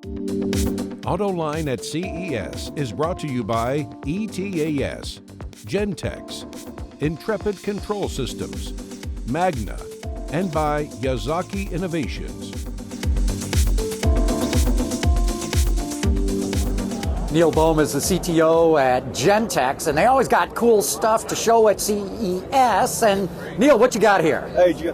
AutoLine at CES is brought to you by ETAS, Gentex, Intrepid Control Systems, Magna, and by Yazaki Innovations. Neil Boehm is the CTO at Gentex, and they always got cool stuff to show at CES. And Neil, what you got here? Hey,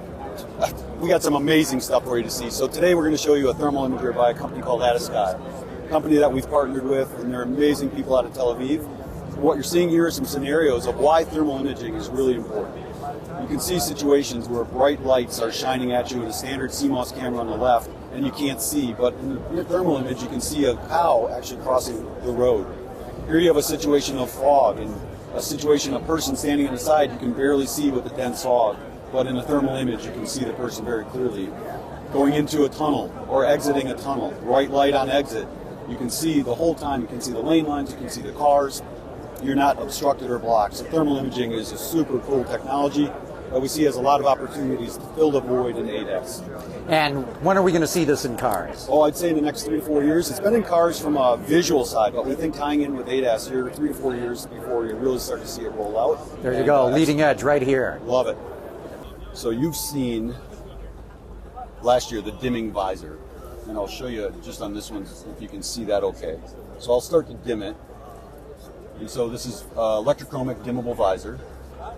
we got some amazing stuff for you to see. So today we're going to show you a thermal imager by a company called Sky, a company that we've partnered with, and they're amazing people out of Tel Aviv. What you're seeing here are some scenarios of why thermal imaging is really important. You can see situations where bright lights are shining at you with a standard CMOS camera on the left, and you can't see, but in the thermal image you can see a cow actually crossing the road. Here you have a situation of fog, and a situation of a person standing on the side you can barely see with the dense fog, but in a thermal image you can see the person very clearly. Going into a tunnel or exiting a tunnel, bright light on exit, you can see the whole time, you can see the lane lines, you can see the cars, you're not obstructed or blocked. So thermal imaging is a super cool technology that we see has a lot of opportunities to fill the void in ADAS. And when are we going to see this in cars? Oh, I'd say in the next 3 to 4 years. It's been in cars from a visual side, but we think tying in with ADAS here 3 to 4 years before you really start to see it roll out. There you go, leading edge right here. Love it. So you've seen last year the dimming visor, and I'll show you just on this one if you can see that okay. So I'll start to dim it. And so this is electrochromic dimmable visor.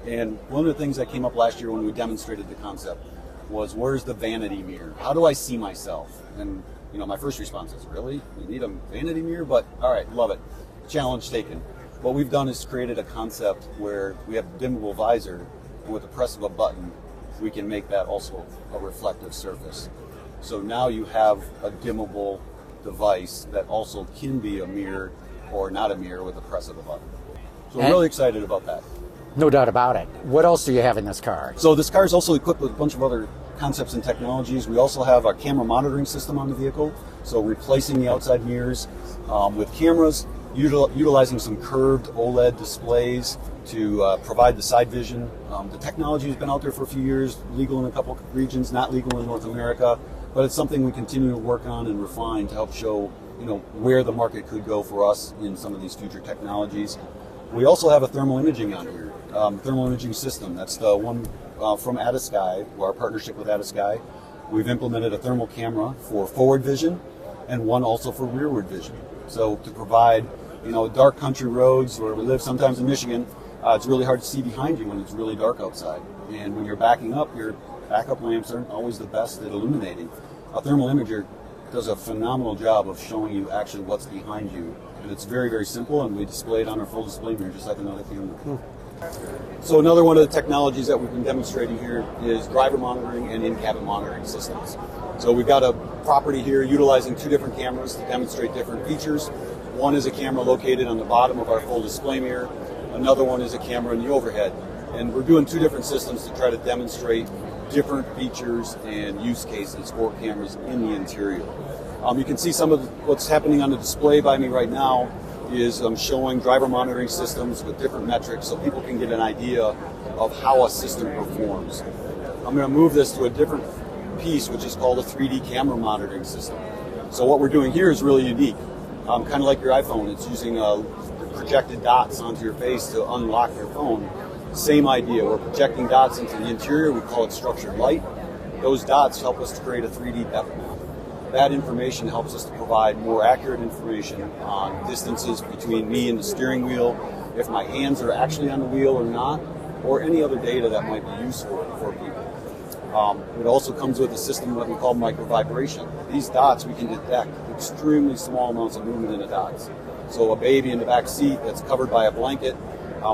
And one of the things that came up last year when we demonstrated the concept was, where's the vanity mirror? How do I see myself? And my first response is, really? You need a vanity mirror? But all right, love it. Challenge taken. What we've done is created a concept where we have a dimmable visor, and with the press of a button, we can make that also a reflective surface. So now you have a dimmable device that also can be a mirror or not a mirror with the press of a button. So we're really excited about that. No doubt about it. What else do you have in this car? So this car is also equipped with a bunch of other concepts and technologies. We also have our camera monitoring system on the vehicle, so replacing the outside mirrors with cameras, utilizing some curved OLED displays to provide the side vision. The technology has been out there for a few years, legal in a couple of regions, not legal in North America, but it's something we continue to work on and refine to help show where the market could go for us in some of these future technologies. We also have a thermal imaging on here, thermal imaging system. That's the one from Sky, our partnership with Sky. We've implemented a thermal camera for forward vision and one also for rearward vision. So to provide, dark country roads where we live sometimes in Michigan, it's really hard to see behind you when it's really dark outside. And when you're backing up, your backup lamps aren't always the best at illuminating. A thermal imager does a phenomenal job of showing you actually what's behind you. And it's very, very simple, and we display it on our full display mirror just like another camera. So another one of the technologies that we've been demonstrating here is driver monitoring and in-cabin monitoring systems. So we've got a property here utilizing 2 different cameras to demonstrate different features. One is a camera located on the bottom of our full display mirror. Another one is a camera in the overhead. And we're doing 2 different systems to try to demonstrate different features and use cases for cameras in the interior. You can see some of what's happening on the display by me right now is showing driver monitoring systems with different metrics so people can get an idea of how a system performs. I'm going to move this to a different piece, which is called a 3D camera monitoring system. So what we're doing here is really unique. Kind of like your iPhone, it's using projected dots onto your face to unlock your phone. Same idea, we're projecting dots into the interior, we call it structured light. Those dots help us to create a 3D depth map. That information helps us to provide more accurate information on distances between me and the steering wheel, if my hands are actually on the wheel or not, or any other data that might be useful for people. It also comes with a system that we call microvibration. These dots we can detect extremely small amounts of movement in the dots. So a baby in the back seat that's covered by a blanket,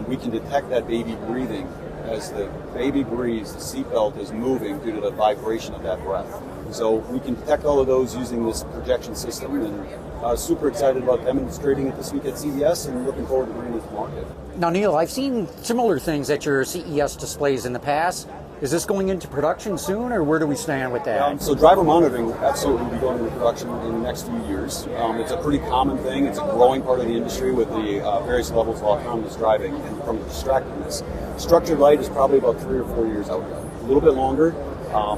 we can detect that baby breathing. As the baby breathes, the seatbelt is moving due to the vibration of that breath. So we can detect all of those using this projection system, and super excited about demonstrating it this week at CES and looking forward to bringing it to market. Now, Neil, I've seen similar things at your CES displays in the past. Is this going into production soon, or where do we stand with that? So driver monitoring will absolutely be going into production in the next few years. It's a pretty common thing. It's a growing part of the industry with the various levels of autonomous driving and from distractedness. Structured light is probably about 3 or 4 years out, a little bit longer.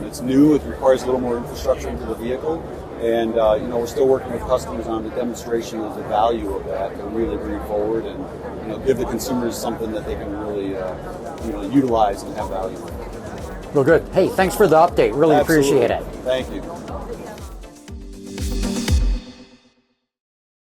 It's new. It requires a little more infrastructure into the vehicle. And we're still working with customers on the demonstration of the value of that to really bring it forward and give the consumers something that they can really utilize and have value. Well, good. Hey, thanks for the update. Really Absolutely. appreciate it. Thank you.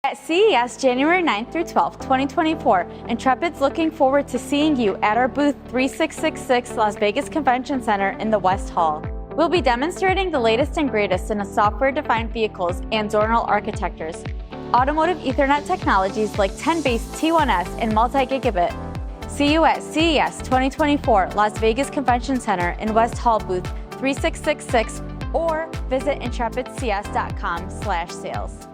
At CES January 9th through 12th, 2024, Intrepid's looking forward to seeing you at our booth 3666 Las Vegas Convention Center in the West Hall. We'll be demonstrating the latest and greatest in software-defined vehicles and zonal architectures, automotive Ethernet technologies like 10-base T1S and multi-gigabit. See you at CES 2024 Las Vegas Convention Center in West Hall booth 3666 or visit intrepidcs.com/sales.